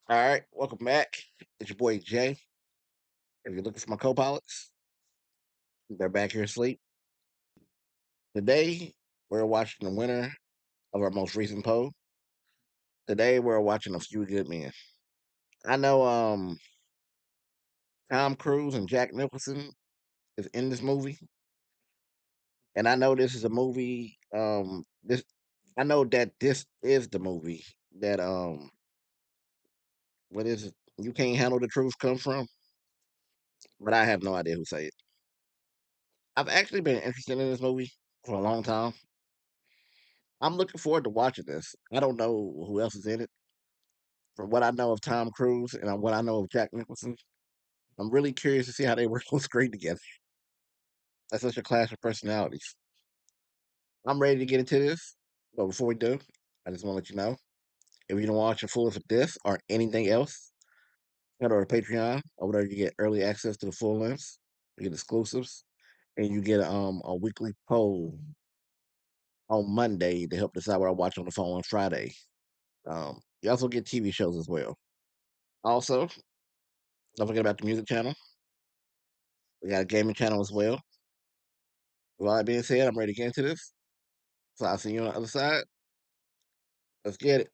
All right, welcome back. It's your boy Jay. If you're looking for my co-pilots, they're back here asleep. Today, we're watching the winner of our most recent poll. Today, we're watching A Few Good Men. I know Tom Cruise and Jack Nicholson is in this movie, and I know this is a movie. This I know that this is the movie that what is it? You Can't Handle the Truth come from, but I have no idea who say it. I've actually been interested in this movie for a long time. I'm looking forward to watching this. I don't know who else is in it. From what I know of Tom Cruise and what I know of Jack Nicholson, I'm really curious to see how they work on screen together. That's such a clash of personalities. I'm ready to get into this, but before we do, I just want to let you know if you don't watch the full of this or anything else, head over to Patreon. Over there, you get early access to the full lengths, you get exclusives, and you get a weekly poll on Monday to help decide what I watch on the phone on Friday. You also get TV shows as well. Also, don't forget about the music channel. We got a gaming channel as well. With all that being said, I'm ready to get into this. So I'll see you on the other side. Let's get it.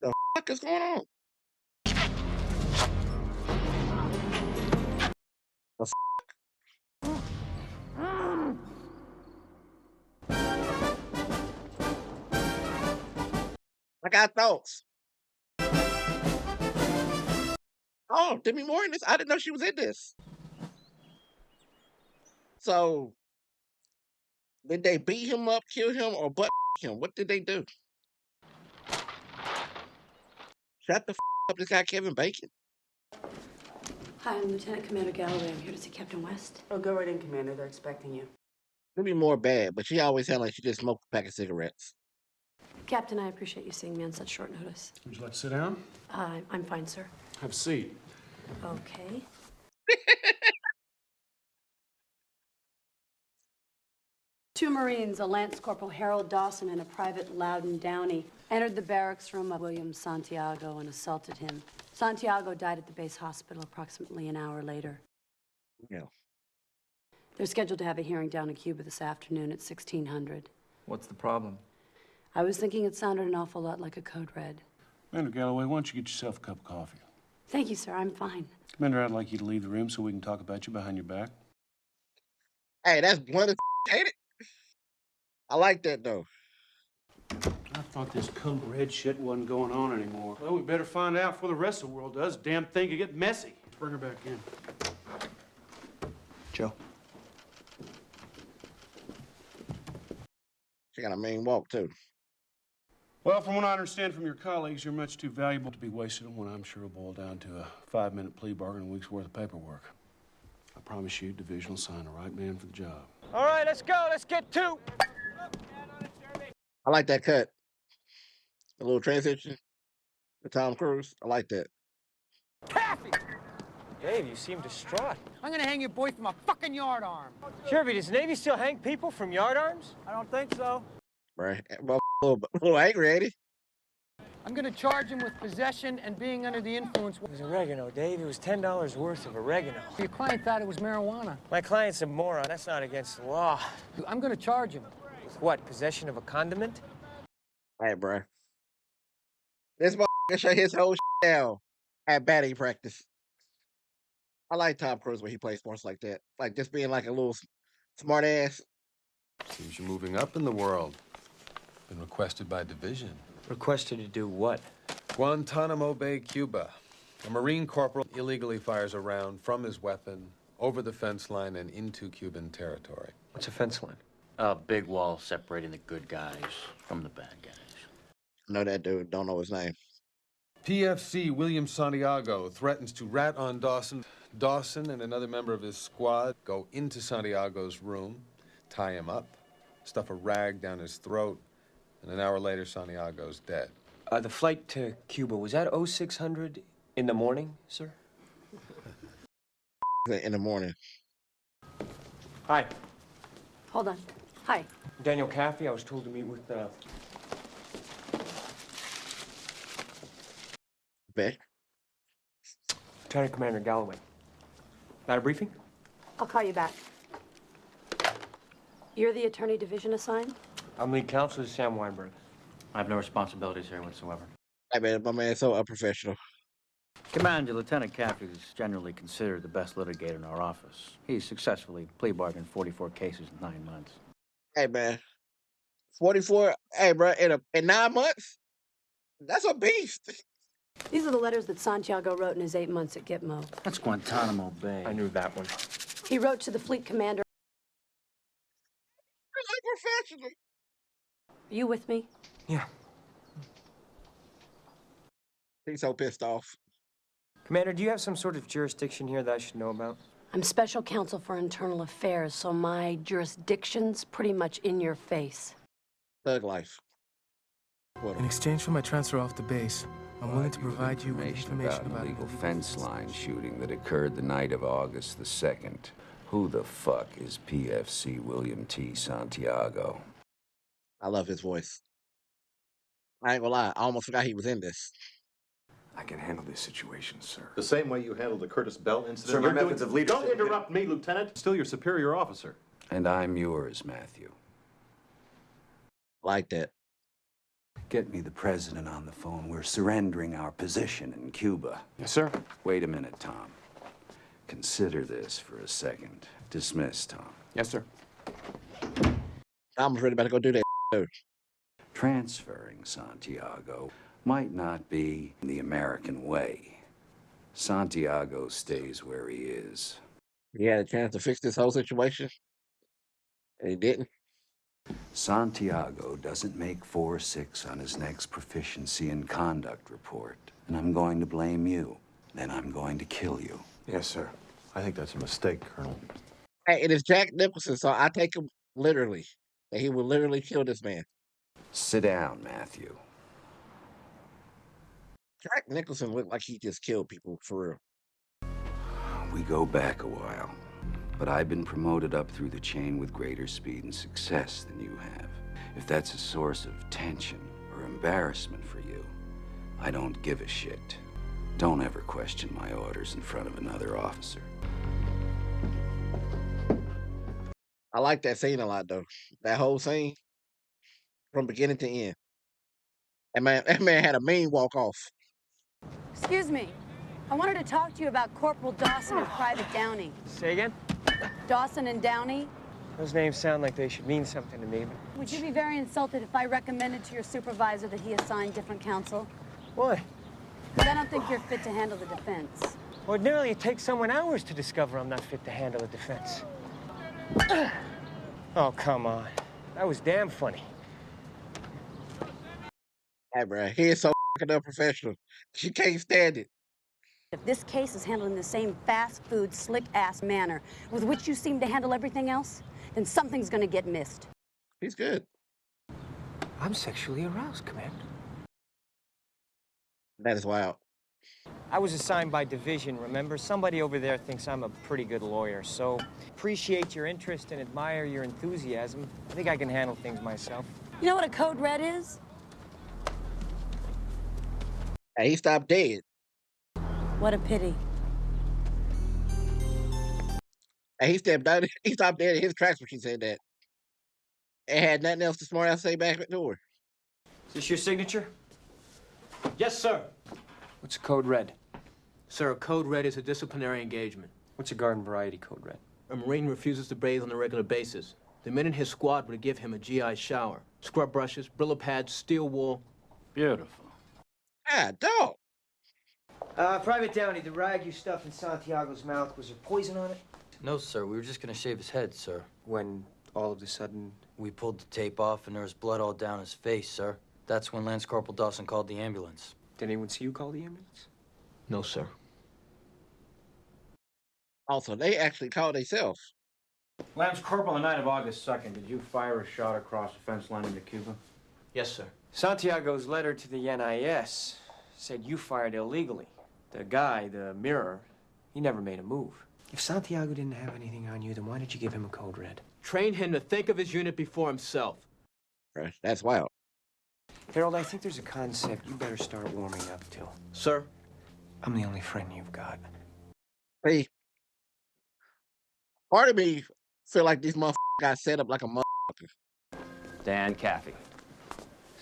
The fuck is going on? The I got thoughts. Oh, Demi Moore in this? I didn't know she was in this. So did they beat him up, kill him, or butt him? What did they do? Shut the up, this guy Kevin Bacon. Hi, I'm Lieutenant Commander Galloway. I'm here to see Captain West. Oh, go right in, Commander. They're expecting you. Demi Moore bad, but she always sounded like she just smoked a pack of cigarettes. Captain, I appreciate you seeing me on such short notice. Would you like to sit down? I'm fine, sir. Have a seat. Okay. Two Marines, a Lance Corporal Harold Dawson and a Private Loudon Downey, entered the barracks room of William Santiago and assaulted him. Santiago died at the base hospital approximately an hour later. Yeah. They're scheduled to have a hearing down in Cuba this afternoon at 1600. What's the problem? I was thinking it sounded an awful lot like a code red. Commander Galloway, why don't you get yourself a cup of coffee? Thank you, sir. I'm fine. Commander, I'd like you to leave the room so we can talk about you behind your back. Hey, that's blunt as ain't it? I like that though. I thought this code red shit wasn't going on anymore. Well, we better find out before the rest of the world does. Damn thing could get messy. Bring her back in. Joe. She got a mean walk too. Well, from what I understand from your colleagues, you're much too valuable to be wasted on what I'm sure will boil down to a 5-minute plea bargain and a week's worth of paperwork. I promise you, Division will sign the right man for the job. All right, let's go. Let's get to. I like that cut. A little transition to Tom Cruise. I like that. Kathy! Dave, you seem distraught. I'm gonna hang your boy from a fucking yard arm. Sheriff, does Navy still hang people from yard arms? I don't think so. Right. Well, a little angry, ain't he? I'm gonna charge him with possession and being under the influence. It was oregano, Dave. It was $10 worth of oregano. Your client thought it was marijuana. My client's a moron. That's not against the law. I'm gonna charge him. With what, possession of a condiment? Hey, bro. This motherfucker shut his whole down at batting practice. I like Tom Cruise when he plays sports like that. Like just being like a little smart ass. Seems you're moving up in the world. Been requested by Division. Requested to do what? Guantanamo Bay, Cuba. A Marine corporal illegally fires a round from his weapon over the fence line and into Cuban territory. What's a fence line? A big wall separating the good guys from the bad guys. I know that dude. Don't know his name. PFC William Santiago threatens to rat on Dawson. Dawson and another member of his squad go into Santiago's room, tie him up, stuff a rag down his throat, and an hour later, Santiago's dead. The flight to Cuba, was that 0600 in the morning, sir? In the morning. Hi. Hold on. Hi. Daniel Caffey, I was told to meet with, Beck. Lieutenant Commander Galloway. Got a briefing? I'll call you back. You're the attorney division assigned? I'm lead counsel to Sam Weinberg. I have no responsibilities here whatsoever. Hey, man, my man's so unprofessional. Commander, Lieutenant Caffey is generally considered the best litigator in our office. He's successfully plea bargained 44 cases in 9 months. Hey, man. 44. Hey, bro, in 9 months? That's a beast. These are the letters that Santiago wrote in his 8 months at Gitmo. That's Guantanamo Bay. I knew that one. He wrote to the fleet commander. Unprofessional. Are you with me? Yeah. He's so pissed off. Commander, do you have some sort of jurisdiction here that I should know about? I'm special counsel for internal affairs, so my jurisdiction's pretty much in your face. Thug life. In exchange for my transfer off the base, I'm willing to provide you with information about an illegal fence line shooting that occurred the night of August the 2nd. Who the fuck is PFC William T. Santiago? I love his voice. I ain't gonna lie, I almost forgot he was in this. I can handle this situation, sir. The same way you handled the Curtis Bell incident. Sir, my methods of leadership... Don't interrupt me, Lieutenant. Still your superior officer. And I'm yours, Matthew. Like that. Get me the president on the phone. We're surrendering our position in Cuba. Yes, sir. Wait a minute, Tom. Consider this for a second. Dismiss, Tom. Yes, sir. I'm ready about to go do that too. Transferring Santiago might not be the American way. Santiago stays where he is. He had a chance to fix this whole situation, and he didn't. Santiago doesn't make 4-6 on his next proficiency and conduct report, and I'm going to blame you. Then I'm going to kill you. Yes, sir. I think that's a mistake, Colonel. Hey, it is Jack Nicholson, so I take him literally. That he will literally kill this man. Sit down, Matthew. Jack Nicholson looked like he just killed people, for real. We go back a while, but I've been promoted up through the chain with greater speed and success than you have. If that's a source of tension or embarrassment for you, I don't give a shit. Don't ever question my orders in front of another officer. I like that scene a lot, though. That whole scene, from beginning to end. That man had a mean walk off. Excuse me. I wanted to talk to you about Corporal Dawson and Private Downey. Say again? Dawson and Downey? Those names sound like they should mean something to me. Would you be very insulted if I recommended to your supervisor that he assign different counsel? Why? Because I don't think you're fit to handle the defense. Ordinarily, it takes someone hours to discover I'm not fit to handle a defense. Oh, come on. That was damn funny. Hey, bro, he is so fucking unprofessional. She can't stand it. If this case is handled in the same fast food, slick-ass manner with which you seem to handle everything else, then something's gonna get missed. He's good. I'm sexually aroused, Commander. That is wild. I was assigned by division, remember? Somebody over there thinks I'm a pretty good lawyer, so appreciate your interest and admire your enthusiasm. I think I can handle things myself. You know what a code red is? Hey, he stopped dead. What a pity. Hey, he stepped out. He stopped dead in his tracks when she said that. And had nothing else to smart ass say back to her. Is this your signature? Yes, sir. What's a code red? Sir, a code red is a disciplinary engagement. What's a garden variety code red? A Marine refuses to bathe on a regular basis. The men in his squad would give him a GI shower. Scrub brushes, Brillo pads, steel wool. Beautiful. Ah, dog. Private Downey, the rag you stuffed in Santiago's mouth, was there poison on it? No, sir. We were just gonna shave his head, sir. When all of a sudden... We pulled the tape off and there was blood all down his face, sir. That's when Lance Corporal Dawson called the ambulance. Did anyone see you call the ambulance? No, sir. Also, they actually called themselves. Lance Corporal, on the night of August 2nd, did you fire a shot across the fence line into Cuba? Yes, sir. Santiago's letter to the NIS said you fired illegally. The guy, the mirror, he never made a move. If Santiago didn't have anything on you, then why did you give him a code red? Train him to think of his unit before himself. That's wild. Harold, I think there's a concept you better start warming up to. Sir? I'm the only friend you've got. Hey, part of me feel like these motherfuckers got set up like a motherfucker. Dan Caffey.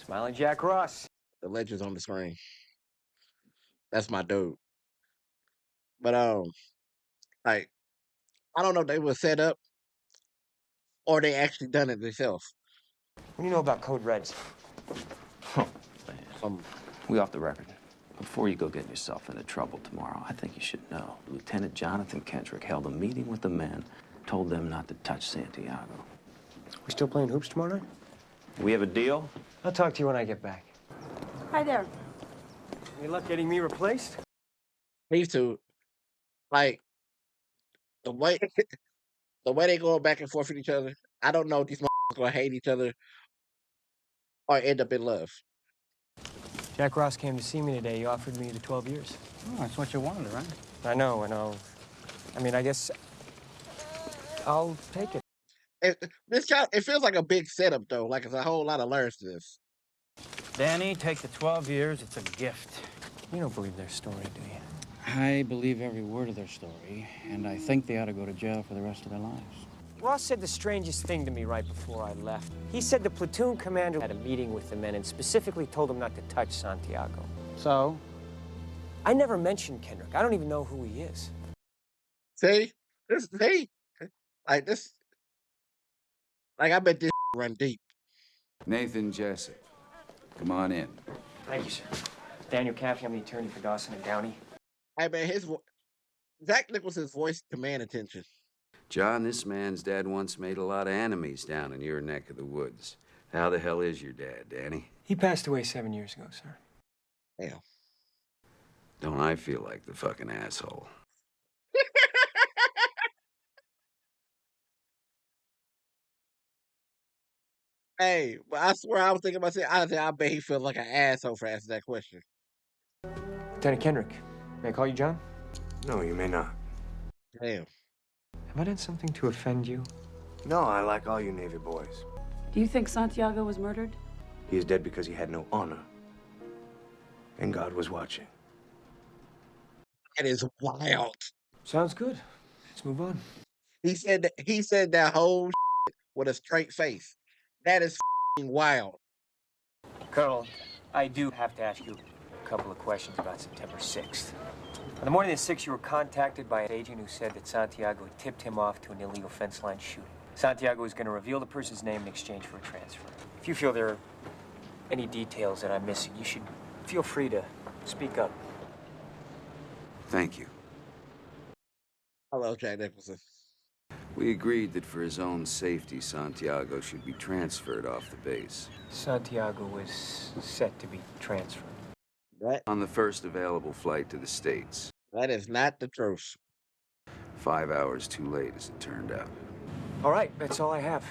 Smiling Jack Ross. The legends on the screen. That's my dude. But like, I don't know if they were set up or they actually done it themselves. What do you know about code reds? We off the record. Before you go getting yourself into trouble tomorrow, I think you should know. Lieutenant Jonathan Kendrick held a meeting with the men, told them not to touch Santiago. We still playing hoops tomorrow night? We have a deal? I'll talk to you when I get back. Hi there. Any luck getting me replaced? These two, like, the way they go back and forth with each other, I don't know if these motherfuckers gonna hate each other or end up in love. Jack Ross came to see me today. He offered me the 12 years. Oh, that's what you wanted, right? I know, I mean, I guess I'll take it. It feels like a big setup, though. Like, it's a whole lot of layers to this. Danny, take the 12 years. It's a gift. You don't believe their story, do you? I believe every word of their story, and I think they ought to go to jail for the rest of their lives. Ross said the strangest thing to me right before I left. He said the platoon commander had a meeting with the men and specifically told them not to touch Santiago. So? I never mentioned Kendrick. I don't even know who he is. See? Like, I bet this run deep. Nathan Jessup, come on in. Thank you, sir. Daniel Caffey, I'm the attorney for Dawson and Downey. I bet Jack Nicholson's voice command attention. John, this man's dad once made a lot of enemies down in your neck of the woods. How the hell is your dad, Danny? He passed away 7 years ago, sir. Damn. Don't I feel like the fucking asshole? Hey, but I swear I was thinking about saying, I bet he feels like an asshole for asking that question. Lieutenant Kendrick, may I call you John? No, you may not. Damn. Have I done something to offend you? No, I like all you Navy boys. Do you think Santiago was murdered? He is dead because he had no honor. And God was watching. That is wild. Sounds good. Let's move on. He said that whole with a straight face. That is wild. Colonel, I do have to ask you a couple of questions about September 6th. On the morning of the 6th, you were contacted by an agent who said that Santiago had tipped him off to an illegal fence line shooting. Santiago is going to reveal the person's name in exchange for a transfer. If you feel there are any details that I'm missing, you should feel free to speak up. Thank you. Hello, Jack Nicholson. We agreed that for his own safety, Santiago should be transferred off the base. Santiago was set to be transferred. On the first available flight to the States. That is not the truth. 5 hours too late, as it turned out. All right, that's all I have.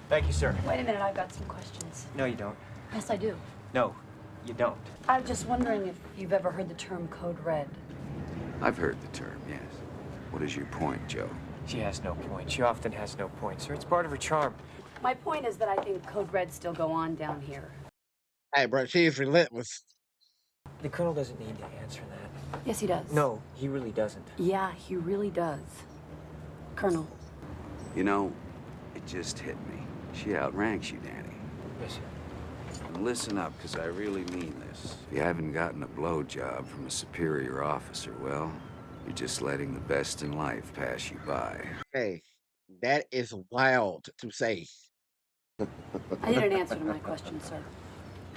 Thank you, sir. Wait a minute, I've got some questions. No, you don't. Yes, I do. No, you don't. I'm just wondering if you've ever heard the term Code Red. I've heard the term, yes. What is your point, Joe? She has no point. She often has no point, sir. It's part of her charm. My point is that I think Code Reds still go on down here. Hey, bro, she is relentless. The Colonel doesn't need to answer that. Yes, he does. No, he really doesn't. Yeah, he really does. Colonel. You know, it just hit me. She outranks you, Danny. Yes, sir. And listen up, because I really mean this. If you haven't gotten a blowjob from a superior officer, well, you're just letting the best in life pass you by. Hey, that is wild to say. I need an answer to my question, sir.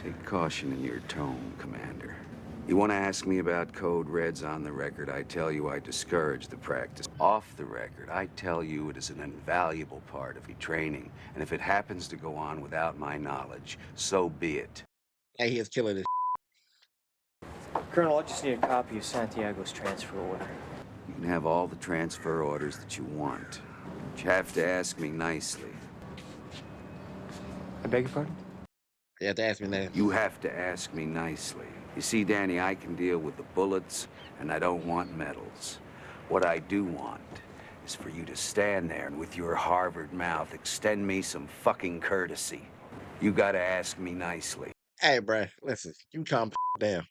Take caution in your tone, Commander. You want to ask me about Code Reds on the record, I tell you I discourage the practice. Off the record, I tell you it is an invaluable part of your training, and if it happens to go on without my knowledge, so be it. Hey, he is killing this. Colonel, I just need a copy of Santiago's transfer order. You can have all the transfer orders that you want. But you have to ask me nicely. I beg your pardon? You have to ask me that. You have to ask me nicely. You see, Danny, I can deal with the bullets, and I don't want medals. What I do want is for you to stand there and with your Harvard mouth extend me some fucking courtesy. You gotta ask me nicely. Hey, bruh, listen, you calm down.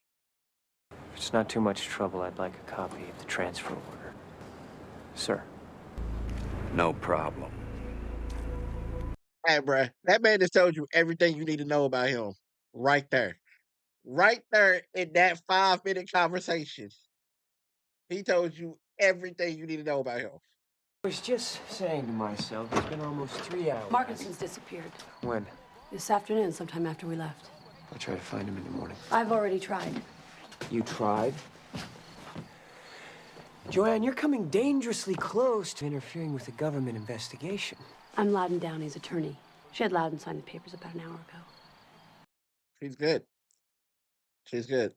If it's not too much trouble, I'd like a copy of the transfer order. Sir. No problem. Hey, bruh, that man just told you everything you need to know about him. Right there. Right there in that 5-minute conversation. He told you everything you need to know about him. I was just saying to myself, it's been almost 3 hours. Markinson's disappeared. When? This afternoon, sometime after we left. I'll try to find him in the morning. I've already tried. You tried? Joanne, you're coming dangerously close to interfering with the government investigation. I'm Loudon Downey's attorney. She had Loudon sign the papers about an hour ago. She's good. She's good.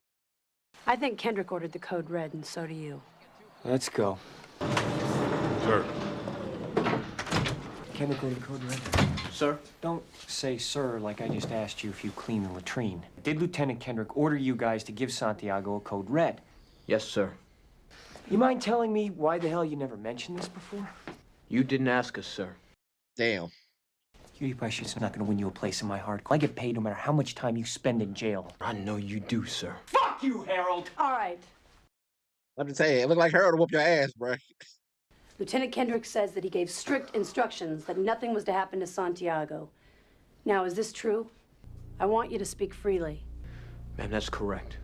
I think Kendrick ordered the code red, and so do you. Let's go. Sir. Kendrick ordered the code red. Sir? Don't say sir like I just asked you if you cleaned the latrine. Did Lieutenant Kendrick order you guys to give Santiago a code red? Yes, sir. You mind telling me why the hell you never mentioned this before? You didn't ask us, sir. Damn. Cutie pie shit's not gonna win you a place in my heart. I get paid no matter how much time you spend in jail. I know you do, sir. Fuck you, Harold! All right. I'm just saying, it looked like Harold to whoop your ass, bruh. Lieutenant Kendrick says that he gave strict instructions that nothing was to happen to Santiago. Now, is this true? I want you to speak freely. Ma'am, that's correct.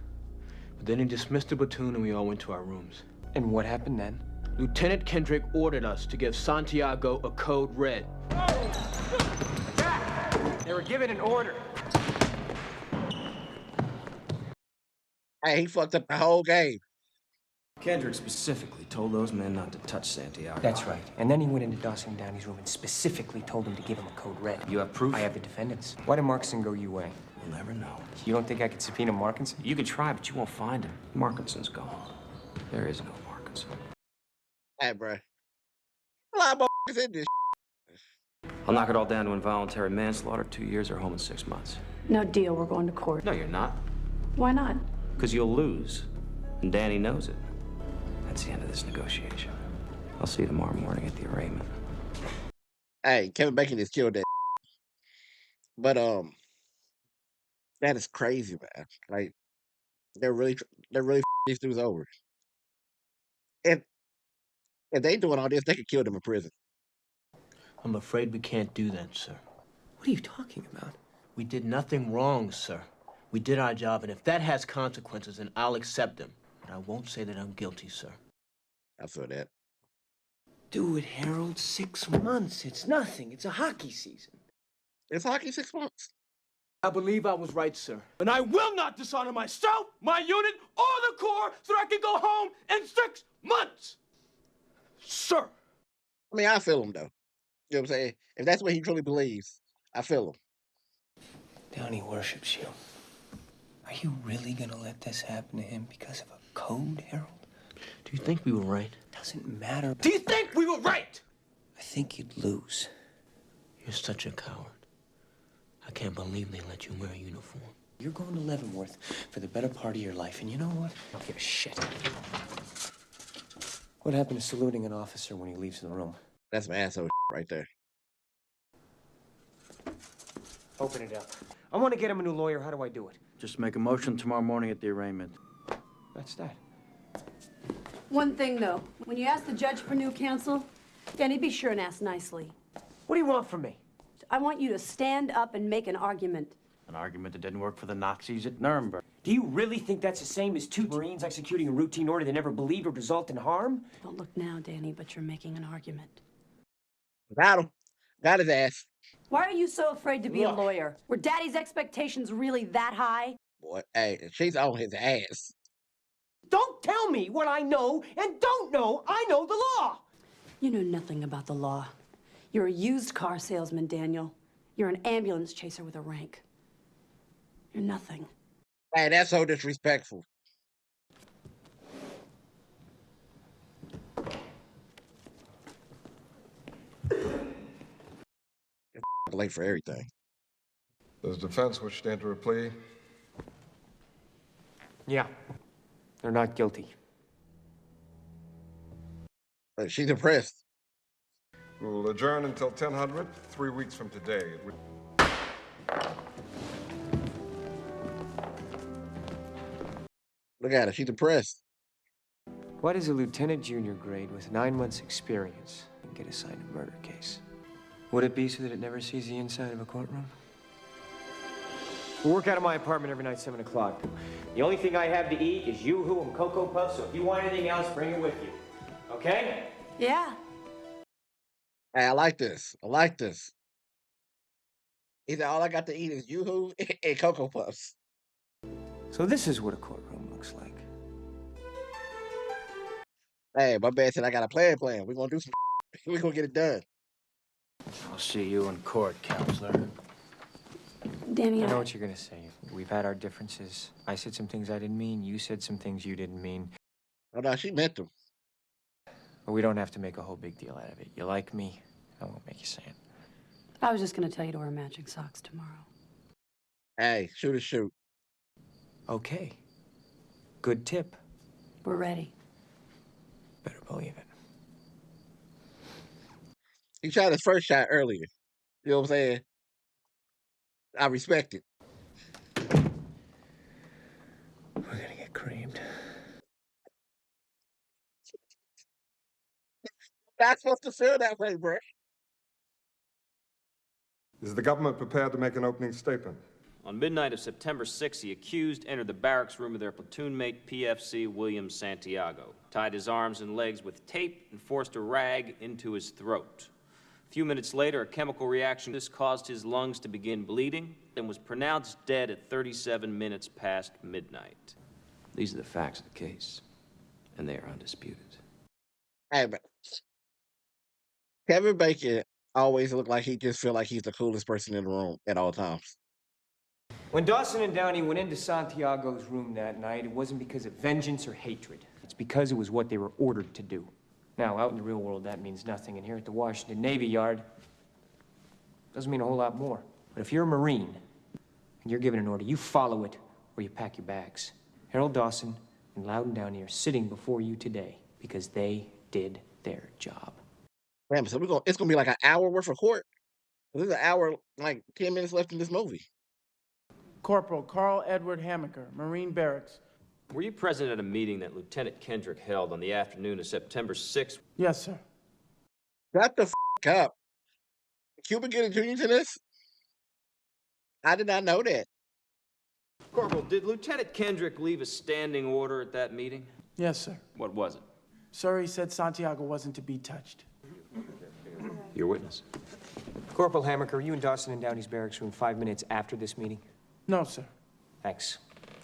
But then he dismissed the platoon and we all went to our rooms. And what happened then? Lieutenant Kendrick ordered us to give Santiago a code red. They were given an order. Hey, he fucked up the whole game. Kendrick specifically told those men not to touch Santiago. That's right. And then he went into Dawson Downey's room and specifically told him to give him a code red. You have proof? I have the defendants. Why did Markinson go your way? We'll never know. You don't think I could subpoena Markinson? You can try, but you won't find him. Markinson's gone. There is no Markinson. Hey, bruh. A lot more in this. I'll knock it all down to involuntary manslaughter, 2 years or home in 6 months. No deal. We're going to court. No, you're not. Why not? Because you'll lose. And Danny knows it. That's the end of this negotiation. I'll see you tomorrow morning at the arraignment. Hey, Kevin Bacon just killed that. But, that is crazy, man. Like, they're really these dudes over. If they doing all this, they could kill them in prison. I'm afraid we can't do that, sir. What are you talking about? We did nothing wrong, sir. We did our job, and if that has consequences, then I'll accept them. But I won't say that I'm guilty, sir. I feel that. Do it, Harold. 6 months. It's nothing. It's a hockey season. It's hockey 6 months. I believe I was right, sir. And I will not dishonor myself, my unit, or the Corps so that I can go home in 6 months! Sir! I mean, I feel him, though. You know what I'm saying? If that's what he truly believes, I feel him. Downey worships you. Are you really gonna let this happen to him because of a code, Harold? Do you think we were right? Doesn't matter. Do you think we were right? I think you'd lose. You're such a coward. I can't believe they let you wear a uniform. You're going to Leavenworth for the better part of your life, and you know what? I don't give a shit. What happened to saluting an officer when he leaves the room? That's some asshole right there. Open it up. I want to get him a new lawyer. How do I do it? Just make a motion tomorrow morning at the arraignment. That's that. One thing, though. When you ask the judge for new counsel, Danny, be sure and ask nicely. What do you want from me? I want you to stand up and make an argument. An argument that didn't work for the Nazis at Nuremberg. Do you really think that's the same as 2 Marines executing a routine order they never believed would result in harm? Don't look now, Danny, but you're making an argument. Got him. Got his ass. Why are you so afraid to be a lawyer? Were Daddy's expectations really that high? Boy, hey, she's on his ass. Don't tell me what I know and don't know. I know the law. You know nothing about the law. You're a used car salesman, Daniel. You're an ambulance chaser with a rank. You're nothing. Hey, that's so disrespectful. late for everything. Does defense wish to enter a plea? Yeah. They're not guilty. She's depressed. We'll adjourn until 1000, 3 weeks from today. Look at her. She's depressed. Why does a lieutenant junior grade with 9 months' experience get assigned a murder case? Would it be so that it never sees the inside of a courtroom? We work out of my apartment every night, 7 o'clock. The only thing I have to eat is Yoo-hoo and Cocoa Puffs, so if you want anything else, bring it with you. Okay? Yeah. Hey, I like this. I like this. He said, all I got to eat is Yoo-hoo and Cocoa Puffs. So this is what a courtroom looks like. Hey, my man said I got a plan. We're going to do some We're going to get it done. I'll see you in court, counselor. Danny, I know what you're going to say. We've had our differences. I said some things I didn't mean. You said some things you didn't mean. Oh, no, she meant them. But we don't have to make a whole big deal out of it. You like me, I won't make you say it. I was just going to tell you to wear matching socks tomorrow. Hey, shoot or shoot. Okay. Good tip. We're ready. Better believe it. He shot his first shot earlier. You know what I'm saying? I respect it. We're gonna get creamed. Not supposed to feel that way, bro. Is the government prepared to make an opening statement? On midnight of September 6th, the accused entered the barracks room of their platoon mate, PFC William Santiago, tied his arms and legs with tape, and forced a rag into his throat. A few minutes later, a chemical reaction caused his lungs to begin bleeding and was pronounced dead at 37 minutes past midnight. These are the facts of the case, and they are undisputed. Hey, but Kevin Bacon always looked like he just feel like he's the coolest person in the room at all times. When Dawson and Downey went into Santiago's room that night, it wasn't because of vengeance or hatred. It's because it was what they were ordered to do. Now, out in the real world, that means nothing. And here at the Washington Navy Yard, doesn't mean a whole lot more. But if you're a Marine and you're given an order, you follow it or you pack your bags. Harold Dawson and Loudon Downey are sitting before you today because they did their job. Damn, so it's gonna be like an hour worth of court. There's an hour, like 10 minutes left in this movie. Corporal Carl Edward Hammaker, Marine Barracks. Were you present at a meeting that Lieutenant Kendrick held on the afternoon of September 6th? Yes, sir. Shut the up. Cuba getting juniors in this? I did not know that. Corporal, did Lieutenant Kendrick leave a standing order at that meeting? Yes, sir. What was it? Sir, he said Santiago wasn't to be touched. Your witness. Corporal Hammaker, were you in Dawson and Downey's barracks room 5 minutes after this meeting? No, sir. Thanks.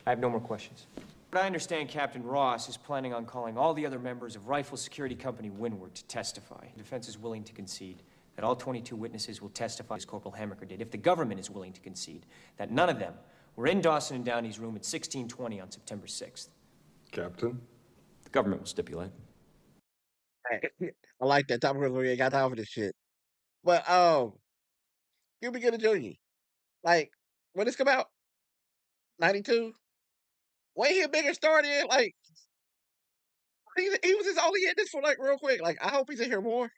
I have no more questions. But I understand Captain Ross is planning on calling all the other members of Rifle Security Company Windward to testify. The defense is willing to concede that all 22 witnesses will testify as Corporal Hammaker did, if the government is willing to concede that none of them were in Dawson and Downey's room at 1620 on September 6th. Captain? The government will stipulate. I like that. Top of we ain't got time for this shit. But Cuba getting junior. Like, when this come out? 92? Way he a bigger star than, like, he was just only in this for, like, real quick. Like, I hope he's in here more.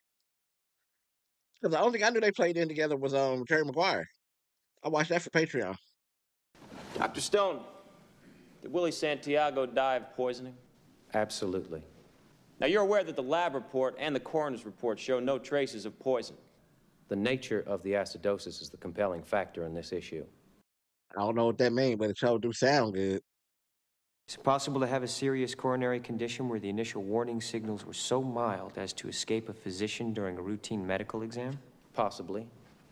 Because the only thing I knew they played in together was Terry McGuire. I watched that for Patreon. Dr. Stone, did Willie Santiago die of poisoning? Absolutely. Now, you're aware that the lab report and the coroner's report show no traces of poison. The nature of the acidosis is the compelling factor in this issue. I don't know what that means, but it sure do sound good. Is it possible to have a serious coronary condition where the initial warning signals were so mild as to escape a physician during a routine medical exam? Possibly.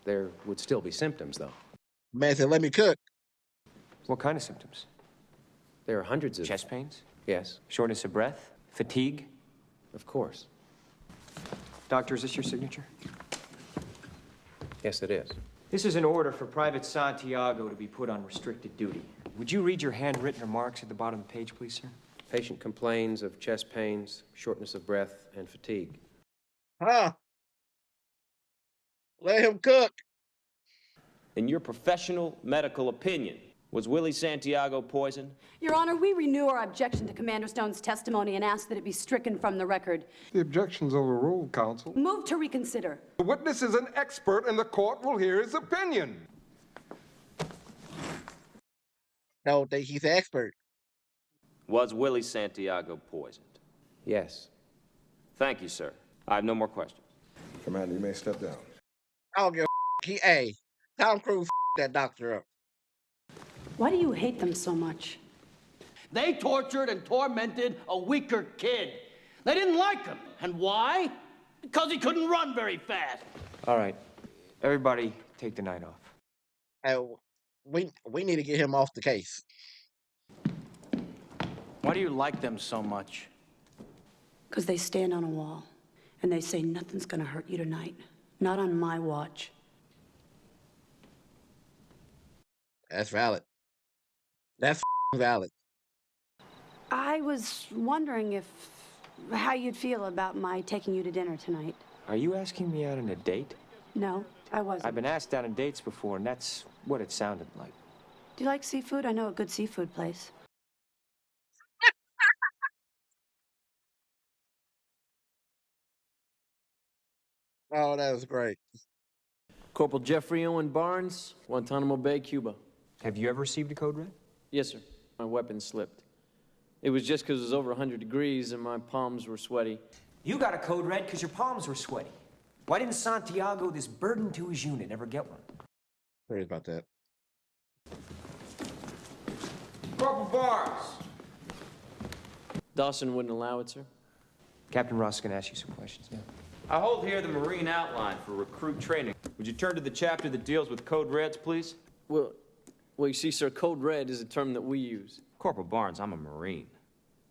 There would still be symptoms, though. Man said, let me cook. What kind of symptoms? There are hundreds of... Chest pains? Yes. Shortness of breath? Fatigue? Of course. Doctor, is this your signature? Yes, it is. This is an order for Private Santiago to be put on restricted duty. Would you read your handwritten remarks at the bottom of the page, please, sir? Patient complains of chest pains, shortness of breath, and fatigue. Huh? Let him cook. In your professional medical opinion, was Willie Santiago poisoned? Your Honor, we renew our objection to Commander Stone's testimony and ask that it be stricken from the record. The objection's overruled, counsel. Move to reconsider. The witness is an expert, and the court will hear his opinion. Don't think he's an expert. Was Willie Santiago poisoned? Yes. Thank you, sir. I have no more questions. Commander, you may step down. I don't give a hey, Tom Cruise that doctor up. Why do you hate them so much? They tortured and tormented a weaker kid. They didn't like him. And why? Because he couldn't run very fast. All right. Everybody take the night off. We need to get him off the case. Why do you like them so much? Because they stand on a wall, and they say nothing's gonna hurt you tonight. Not on my watch. That's valid. That's valid. I was wondering how you'd feel about my taking you to dinner tonight. Are you asking me out on a date? No, I wasn't. I've been asked out on dates before, and that's what it sounded like. Do you like seafood? I know a good seafood place. Oh, that was great. Corporal Jeffrey Owen Barnes, Guantanamo Bay, Cuba. Have you ever received a code red? Yes, sir. My weapon slipped. It was just because it was over 100 degrees and my palms were sweaty. You got a code red because your palms were sweaty. Why didn't Santiago, this burden to his unit, ever get one? Sorry about that. Corporal Barnes. Dawson wouldn't allow it, sir. Captain Ross is going to ask you some questions now. I hold here the Marine outline for recruit training. Would you turn to the chapter that deals with code reds, please? Well, you see, sir, code red is a term that we use. Corporal Barnes, I'm a Marine.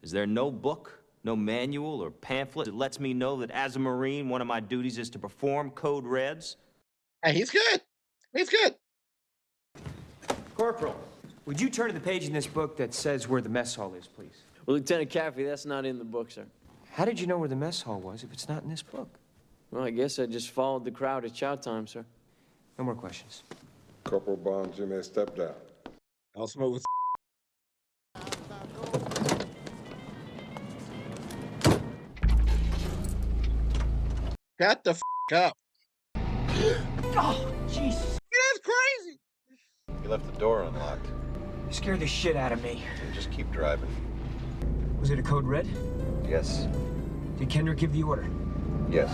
Is there no book, no manual or pamphlet that lets me know that as a Marine, one of my duties is to perform code reds? Hey, he's good. He's good. Corporal, would you turn to the page in this book that says where the mess hall is, please? Well, Lieutenant Caffey, that's not in the book, sir. How did you know where the mess hall was if it's not in this book? Well, I guess I just followed the crowd at chow time, sir. No more questions. Corporal Barnes, you may step down. I'll smoke with Shut the up. Oh, Jesus. That's crazy. You left the door unlocked. You scared the shit out of me. Just keep driving. Was it a code red? Yes. Did Kendrick give the order? Yes.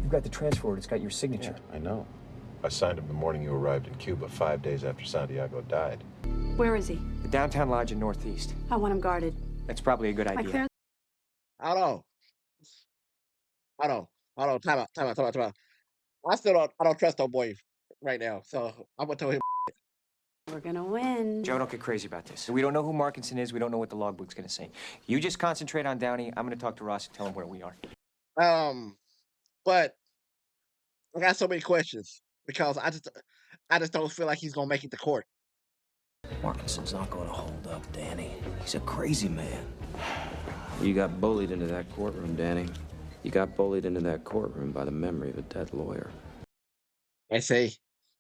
You've got the transfer order. It's got your signature. Yeah, I know. I signed him the morning you arrived in Cuba, 5 days after Santiago died. Where is he? The downtown lodge in Northeast. I want him guarded. That's probably a good My idea. clearance. Hold on. Time out. I don't trust old boy right now. So I'm gonna tell him. We're gonna win. Joe, don't get crazy about this. We don't know who Markinson is. We don't know what the logbook's gonna say. You just concentrate on Downey. I'm gonna talk to Ross and tell him where we are. But I got so many questions because I just don't feel like he's gonna make it to court. Markinson's not going to hold up, Danny. He's a crazy man. You got bullied into that courtroom, Danny. You got bullied into that courtroom by the memory of a dead lawyer. And say,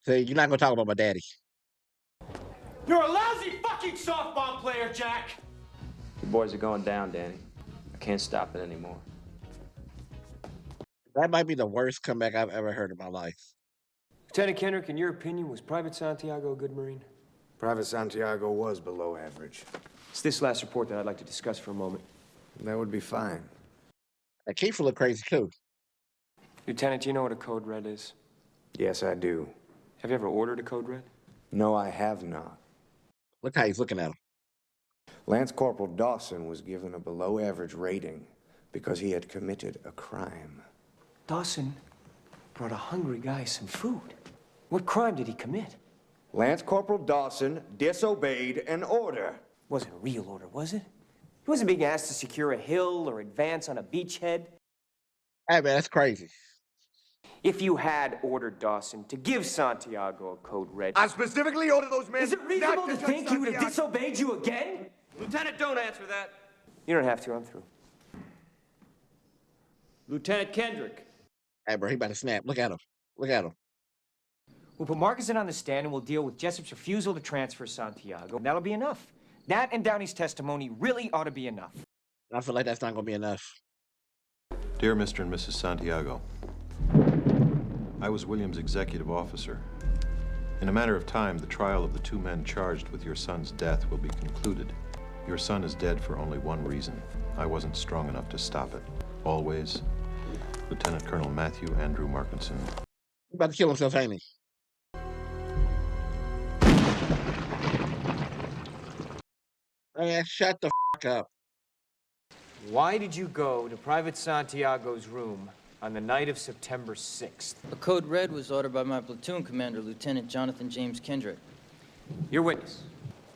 you're not gonna talk about my daddy. You're a lousy fucking softball player, Jack. The boys are going down, Danny. I can't stop it anymore. That might be the worst comeback I've ever heard in my life. Lieutenant Kendrick, in your opinion, was Private Santiago a good Marine? Private Santiago was below average. It's this last report that I'd like to discuss for a moment. That would be fine. And Kiefer look crazy too. Lieutenant, do you know what a code red is? Yes, I do. Have you ever ordered a code red? No, I have not. Look how he's looking at him. Lance Corporal Dawson was given a below average rating because he had committed a crime. Dawson brought a hungry guy some food. What crime did he commit? Lance Corporal Dawson disobeyed an order. Wasn't a real order, was it? He wasn't being asked to secure a hill or advance on a beachhead. Hey, man, that's crazy. If you had ordered Dawson to give Santiago a code red... I specifically ordered those men... Is it reasonable to think he would have disobeyed you again? Lieutenant, don't answer that. You don't have to. I'm through. Lieutenant Kendrick. Hey, bro, he about to snap. Look at him. Look at him. We'll put Markinson on the stand and we'll deal with Jessup's refusal to transfer Santiago. That'll be enough. That and Downey's testimony really ought to be enough. I feel like that's not going to be enough. Dear Mr. and Mrs. Santiago, I was William's executive officer. In a matter of time, the trial of the two men charged with your son's death will be concluded. Your son is dead for only one reason. I wasn't strong enough to stop it. Always, Lieutenant Colonel Matthew Andrew Markinson. He's about to kill himself, ain't he? Man, shut the fuck up. Why did you go to Private Santiago's room on the night of September 6th? A code red was ordered by my platoon commander, Lieutenant Jonathan James Kendrick. Your witness.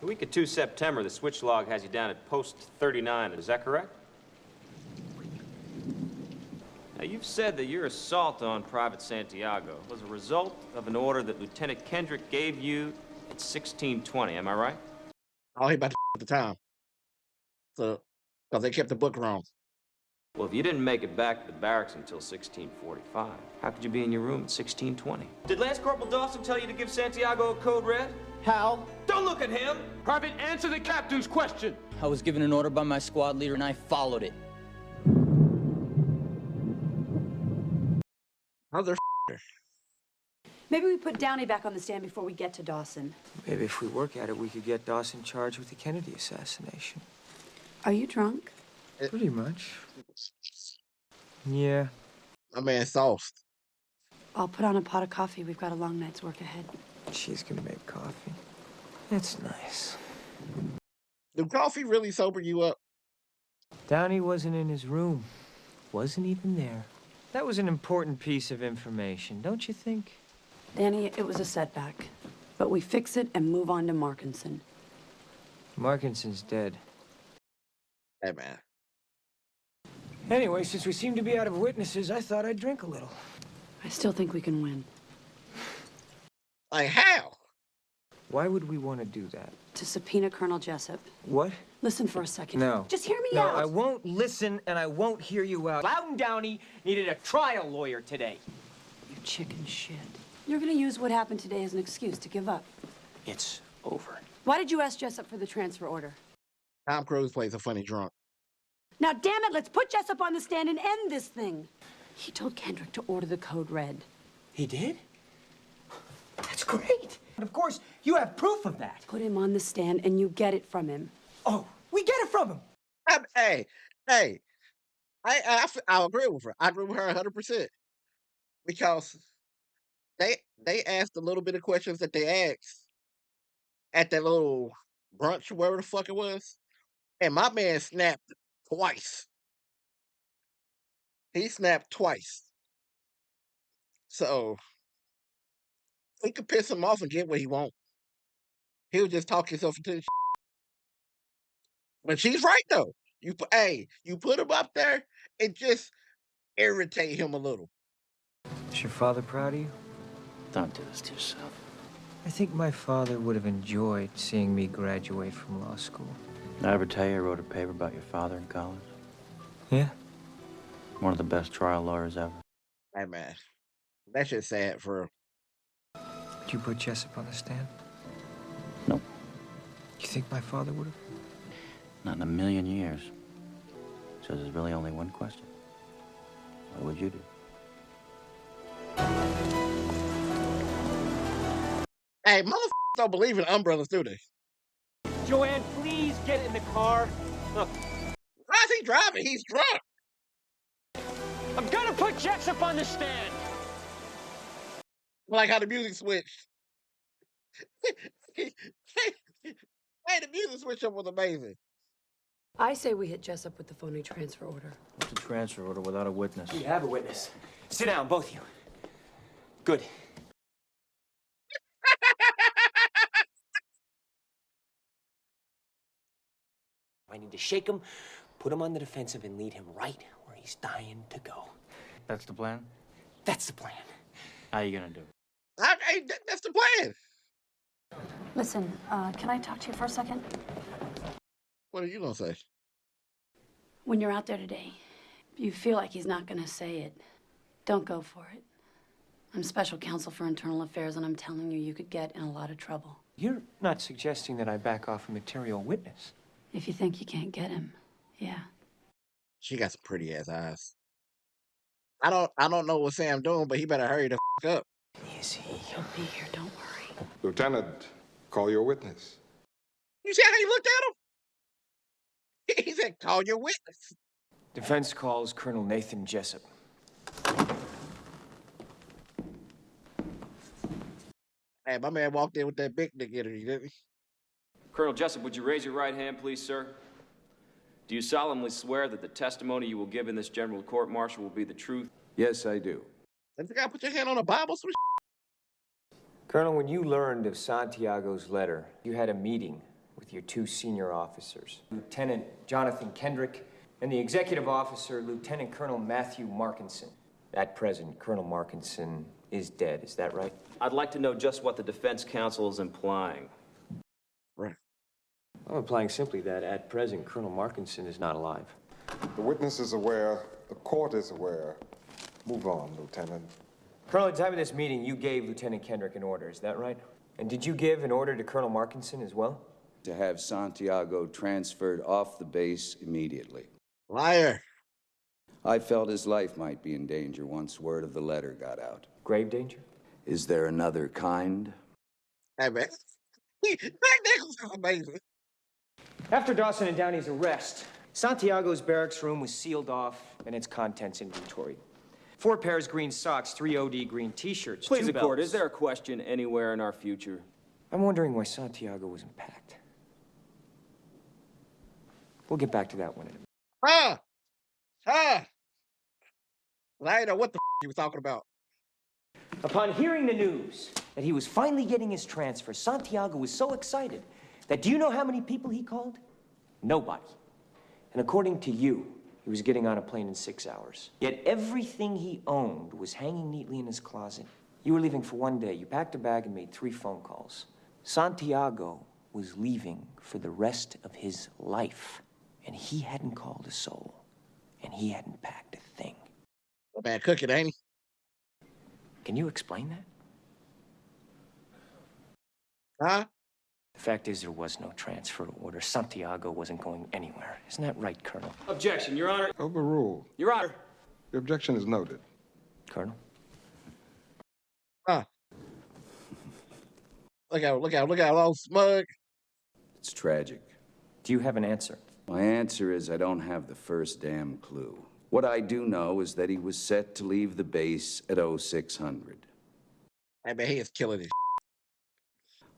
The week of 2 September, the switch log has you down at post 39. Is that correct? Now, you've said that your assault on Private Santiago was a result of an order that Lieutenant Kendrick gave you at 1620. Am I right? Oh, he about to at the time. So, because they kept the book wrong. Well, if you didn't make it back to the barracks until 1645, how could you be in your room at 1620? Did Lance Corporal Dawson tell you to give Santiago a code red? Hal, don't look at him! Private, answer the captain's question! I was given an order by my squad leader and I followed it. Mother. Maybe we put Downey back on the stand before we get to Dawson. Maybe if we work at it, we could get Dawson charged with the Kennedy assassination. Are you drunk? Pretty much. Yeah. My man sauced. I'll put on a pot of coffee. We've got a long night's work ahead. She's gonna make coffee. That's nice. Do coffee really sober you up? Downey wasn't in his room. Wasn't even there. That was an important piece of information, don't you think? Danny, it was a setback. But we fix it and move on to Markinson. Markinson's dead. Hey, man. Anyway, since we seem to be out of witnesses, I thought I'd drink a little. I still think we can win. Like, how? Why would we want to do that? To subpoena Colonel Jessup. What? Listen for a second. No. Just hear me No, out. I won't listen and I won't hear you out. Loudon Downey needed a trial lawyer today. You chicken shit. You're gonna use what happened today as an excuse to give up. It's over. Why did you ask Jessup for the transfer order? Tom Cruise plays a funny drunk. Now, damn it, let's put Jessup on the stand and end this thing. He told Kendrick to order the code red. He did? That's great. And of course, you have proof of that. Put him on the stand and you get it from him. Oh, we get it from him. Hey, I agree with her. I agree with her 100%. Because they asked a little bit of questions that they asked at that little brunch, wherever the fuck it was. And my man snapped twice. He snapped twice. So he could piss him off and get what he wants. He'll just talk himself into the shit. But she's right though. You put him up there and just irritate him a little. Is your father proud of you? Don't do this to yourself. I think my father would have enjoyed seeing me graduate from law school. Did I ever tell you I wrote a paper about your father in college? Yeah? One of the best trial lawyers ever. Hey man, that shit's sad for real. Did you put Jessup on the stand? Nope. You think my father would have? Not in a million years. So there's really only one question. What would you do? Hey, motherfuckers don't believe in umbrellas, do they? Joanne, please get in the car. Look. Why is he driving? He's drunk. I'm gonna put Jessup on the stand. Like how the music switched. Hey, the music switch up was amazing. I say we hit Jessup with the phony transfer order. What's a transfer order without a witness? We have a witness. Sit down, both of you. Good. I need to shake him, put him on the defensive, and lead him right where he's dying to go. That's the plan? That's the plan. How are you gonna do it? That's the plan. Listen, can I talk to you for a second? What are you gonna say? When you're out there today, you feel like he's not gonna say it. Don't go for it. I'm special counsel for internal affairs, and I'm telling you, you could get in a lot of trouble. You're not suggesting that I back off a material witness. If you think you can't get him, yeah. She got some pretty ass eyes. I don't know what Sam doing, but he better hurry the up. Is he? He'll be here, don't worry. Lieutenant, call your witness. You see how he looked at him? He said, call your witness. Defense calls Colonel Nathan Jessup. Hey, my man walked in with that big dick energy, didn't he? Colonel Jessup, would you raise your right hand, please, sir? Do you solemnly swear that the testimony you will give in this general court-martial will be the truth? Yes, I do. Don't you gotta put your hand on a Bible? Some Colonel, when you learned of Santiago's letter, you had a meeting with your two senior officers, Lieutenant Jonathan Kendrick and the executive officer, Lieutenant Colonel Matthew Markinson. At present, Colonel Markinson is dead, is that right? I'd like to know just what the defense counsel is implying. Right. I'm implying simply that at present, Colonel Markinson is not alive. The witness is aware. The court is aware. Move on, Lieutenant. Colonel, at the time of this meeting, you gave Lieutenant Kendrick an order, is that right? And did you give an order to Colonel Markinson as well? To have Santiago transferred off the base immediately. liar. I felt his life might be in danger once word of the letter got out. Grave danger? Is there another kind? Hey, man. Jack Nicholson is amazing. After Dawson and Downey's arrest, Santiago's barracks room was sealed off and its contents inventoried. 4 pairs green socks, 3 OD green t-shirts, Please, 2 the court, belts. is there a question anywhere in our future? I'm wondering why Santiago wasn't packed. We'll get back to that one in a minute. Well, I didn't know what the he was talking about. Upon hearing the news that he was finally getting his transfer, Santiago was so excited that do you know how many people he called? Nobody. And according to you, he was getting on a plane in 6 hours. Yet everything he owned was hanging neatly in his closet. You were leaving for 1 day. You packed a bag and made 3 phone calls. Santiago was leaving for the rest of his life. And he hadn't called a soul. And he hadn't packed a thing. That man cooking, ain't he? Can you explain that? Huh? The fact is there was no transfer order. Santiago wasn't going anywhere. Isn't that right, Colonel? Objection, Your Honor. Overruled. Your Honor. The objection is noted. Colonel? Huh. Look out, all smug. It's tragic. Do you have an answer? My answer is I don't have the first damn clue. What I do know is that he was set to leave the base at 0600. Hey, man, he is killing it.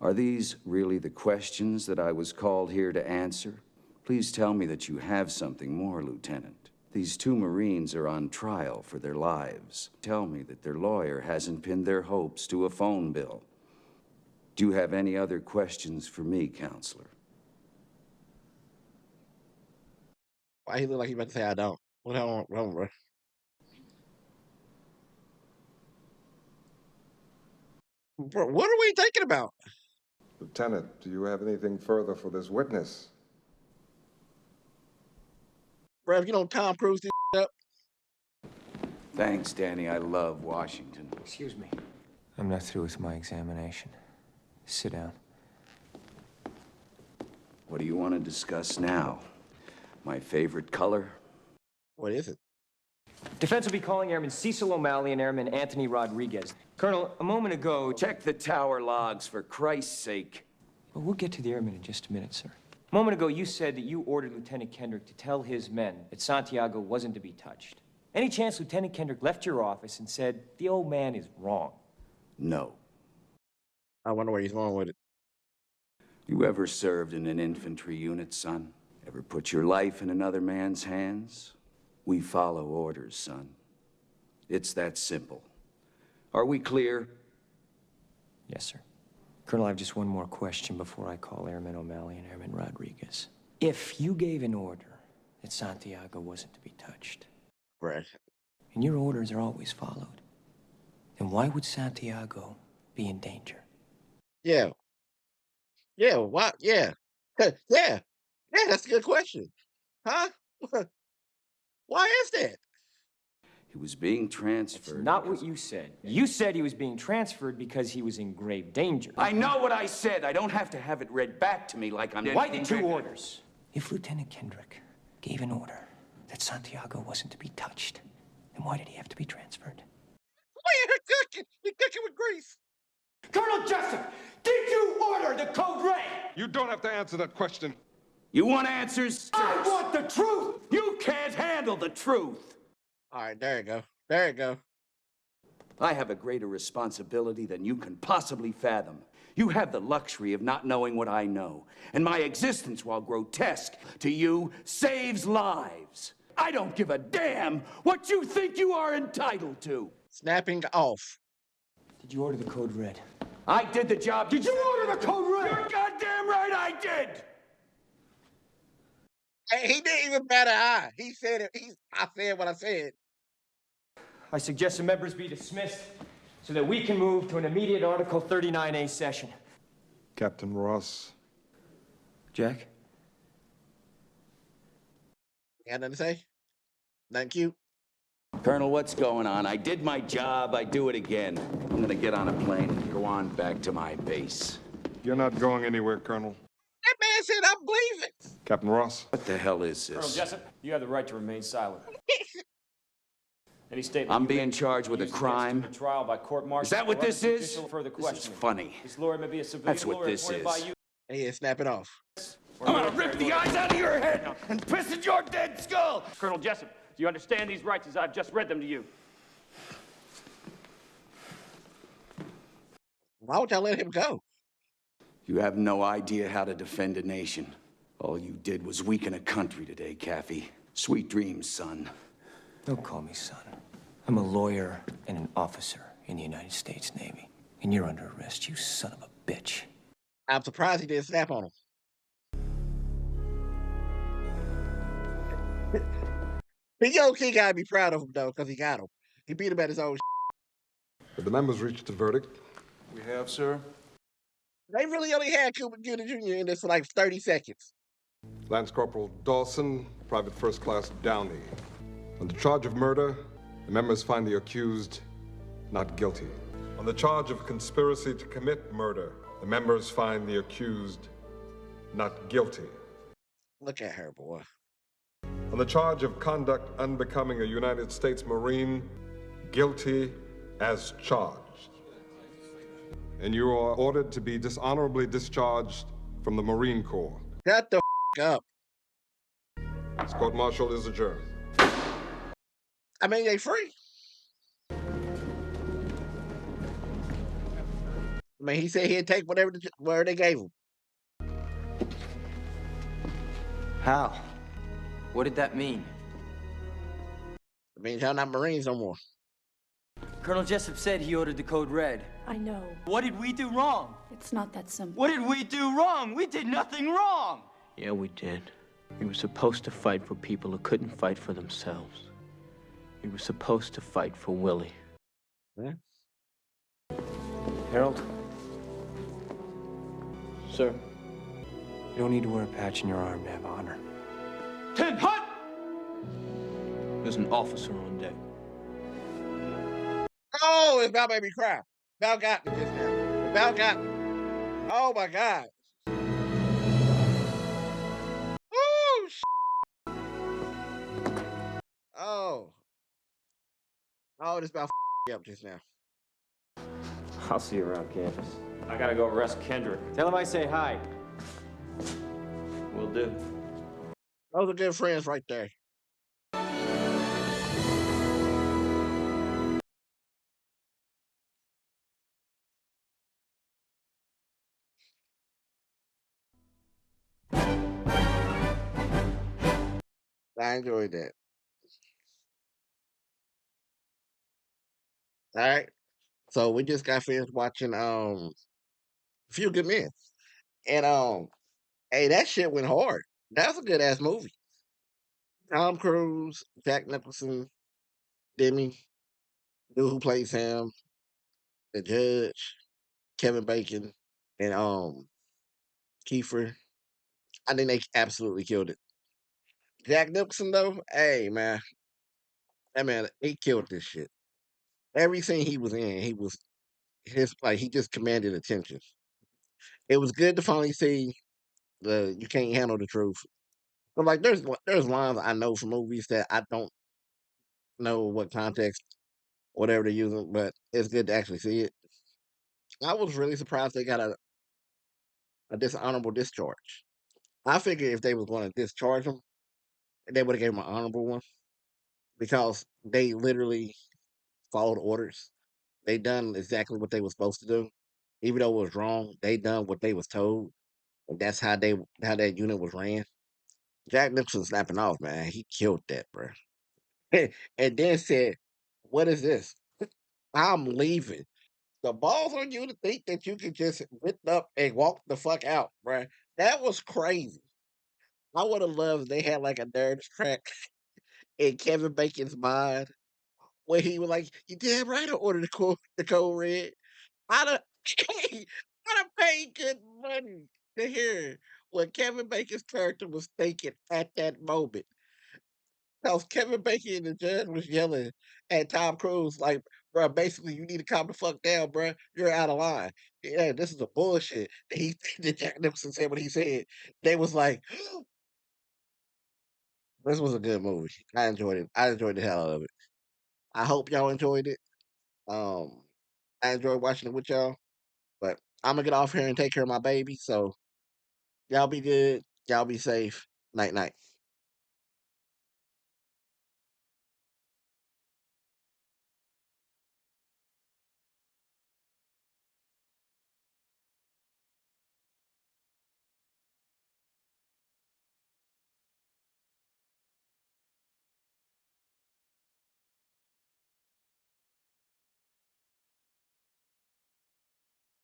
Are these really the questions that I was called here to answer? Please tell me that you have something more, Lieutenant. These 2 Marines are on trial for their lives. Tell me that their lawyer hasn't pinned their hopes to a phone bill. Do you have any other questions for me, Counselor? Why he look like he about to say I don't? What on, bro? Bro, what are we thinking about? Lieutenant, do you have anything further for this witness? Bro, if you don't Tom Cruise this up. Thanks, Danny. I love Washington. Excuse me. I'm not through with my examination. Sit down. What do you want to discuss now? My favorite color? What is it? Defense will be calling Airman Cecil O'Malley and Airman Anthony Rodriguez. Colonel, a moment ago... Check the tower logs, for Christ's sake. Well, we'll get to the airman in just a minute, sir. A moment ago, you said that you ordered Lieutenant Kendrick to tell his men that Santiago wasn't to be touched. Any chance Lieutenant Kendrick left your office and said, the old man is wrong? No. I wonder where he's going with it. You ever served in an infantry unit, son? Ever put your life in another man's hands? We follow orders, son. It's that simple. Are we clear? Yes, sir. Colonel, I have just one more question before I call Airman O'Malley and Airman Rodriguez. If you gave an order that Santiago wasn't to be touched, right, and your orders are always followed, then why would Santiago be in danger? Yeah. Yeah, why? Yeah. Yeah, that's a good question. Huh? Why is that? He was being That's transferred. not what you said. You said he was being transferred because he was in grave danger. I know what I said. I don't have to have it read back to me like I'm... Why the two orders? If Lieutenant Kendrick gave an order that Santiago wasn't to be touched, then why did he have to be transferred? He cooking with grease. Colonel Jessup, did you order the code red? You don't have to answer that question. You want answers? I want the truth! You can't handle the truth! All right, there you go. There you go. I have a greater responsibility than you can possibly fathom. You have the luxury of not knowing what I know. And my existence, while grotesque to you, saves lives. I don't give a damn what you think you are entitled to. Snapping off. Did you order the code red? I did the job. Did you order the code red? You're goddamn right I did! Hey, he didn't even bat an eye. He said it. I said what I said. I suggest the members be dismissed so that we can move to an immediate Article 39A session. Captain Ross. Jack? You got nothing to say? Nothing cute? Colonel, what's going on? I did my job. I do it again. I'm gonna get on a plane and go on back to my base. You're not going anywhere, Colonel. That man said I'm leaving. Captain Ross. What the hell is this? Colonel Jessup, you have the right to remain silent. Any statement I'm you being make charged with a used against crime. you in trial by court-martial Is that what or this is? judicial further This is questioning. funny. This lawyer may be a civilian That's what lawyer this appointed is. by you. Yeah, snap it off. I'm gonna rip the eyes out of your head and piss in your dead skull! Colonel Jessup, do you understand these rights as I've just read them to you? Why would y'all let him go? You have no idea how to defend a nation. All you did was weaken a country today, Caffey. Sweet dreams, son. Don't call me son. I'm a lawyer and an officer in the United States Navy. And you're under arrest, you son of a bitch. I'm surprised he didn't snap on him. Big Yo King gotta be proud of him though, because he got him. He beat him at his own. Have the members reached a verdict? We have, sir. They really only had Cuba Gooding Jr. in this for like 30 seconds. Lance Corporal Dawson, Private First Class Downey. On the charge of murder, the members find the accused not guilty. On the charge of conspiracy to commit murder, the members find the accused not guilty. Look at her, boy. On the charge of conduct unbecoming a United States Marine, guilty as charged. And you are ordered to be dishonorably discharged from the Marine Corps. Shut the up. This court-martial is adjourned. I mean, they free. I mean, he said he'd take whatever they gave him. How? What did that mean? I mean, y'all not Marines no more. Colonel Jessup said he ordered the code red. I know. What did we do wrong? It's not that simple. What did we do wrong? We did nothing wrong! Yeah, we did. We were supposed to fight for people who couldn't fight for themselves. We were supposed to fight for Willie. Yeah. Harold, Sir? you don't need to wear a patch in your arm to have honor. 10 hut! There's an officer on deck. Oh, it's about made me cry. Val got me just now. Val got me. Oh my God. Ooh, Oh. Oh, this about me up just now. I'll see you around campus. I gotta go arrest Kendrick. Tell him I say hi. Will do. Those are good friends right there. I enjoyed that. All right. So we just got finished watching Few Good Men. And hey, that shit went hard. That's a good ass movie. Tom Cruise, Jack Nicholson, Demi, dude who plays him, the judge, Kevin Bacon, and Kiefer. I think they absolutely killed it. Jack Nicholson though, hey man, That man, he killed this shit. Every scene he was in, he just commanded attention. It was good to finally see the "you can't handle the truth." But like, there's lines I know from movies that I don't know what context, whatever they're using, but it's good to actually see it. I was really surprised they got a dishonorable discharge. I figured if they was going to discharge him, they would have gave him an honorable one because they literally followed orders. They done exactly what they was supposed to do, even though it was wrong. They done what they was told, and that's how that unit was ran. Jack Nicholson snapping off, man. He killed that, bro. And then said, "What is this? I'm leaving." The balls on you to think that you could just whip up and walk the fuck out, bruh. That was crazy. I would have loved if they had like a nerds track in Kevin Bacon's mind where he was like, "You damn right I ordered the code red." I'd have I'd have paid good money to hear what Kevin Bacon's character was thinking at that moment. Because Kevin Bacon and the judge was yelling at Tom Cruise like, "Bro, basically you need to calm the fuck down, bro. You're out of line. Yeah, this is a bullshit." He that Jack Nicholson said what he said. They was like, "This was a good movie. I enjoyed it. I enjoyed the hell out of it. I hope y'all enjoyed it. Um, I enjoyed watching it with y'all. But I'm gonna get off here and take care of my baby. So y'all be good. Y'all be safe. Night night."